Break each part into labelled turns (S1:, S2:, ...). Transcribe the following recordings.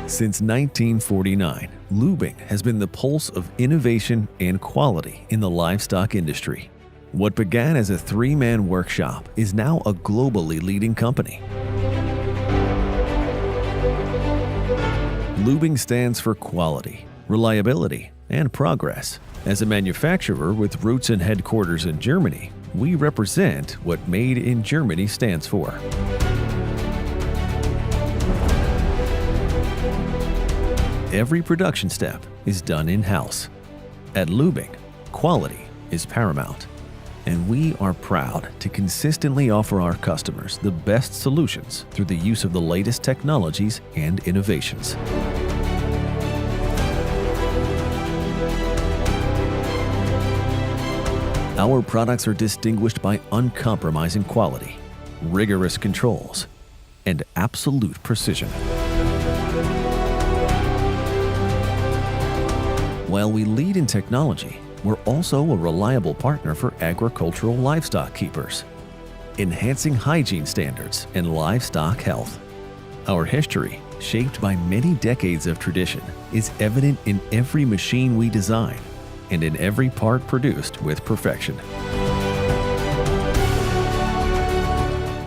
S1: Since 1949, Lubing has been the pulse of innovation and quality in the livestock industry. What began as a three-man workshop is now a globally leading company. Lubing stands for quality, reliability, and progress. As a manufacturer with roots and headquarters in Germany, we represent what Made in Germany stands for. Every production step is done in-house. At Lubing, quality is paramount, and we are proud to consistently offer our customers the best solutions through the use of the latest technologies and innovations. Our products are distinguished by uncompromising quality, rigorous controls, and absolute precision. While we lead in technology, we're also a reliable partner for agricultural livestock keepers, enhancing hygiene standards and livestock health. Our history, shaped by many decades of tradition, is evident in every machine we design and in every part produced with perfection.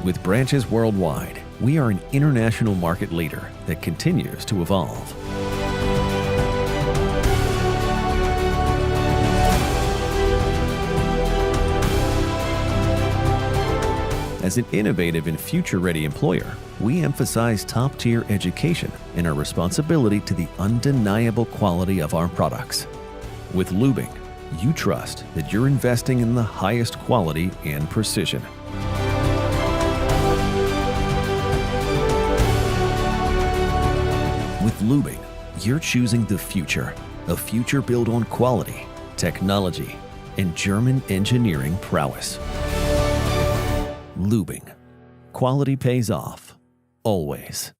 S1: With branches worldwide, we are an international market leader that continues to evolve. As an innovative and future-ready employer, we emphasize top-tier education and our responsibility to the undeniable quality of our products. With Lubing, you trust that you're investing in the highest quality and precision. With Lubing, you're choosing the future, a future built on quality, technology, and German engineering prowess. Lubing. Quality pays off. Always.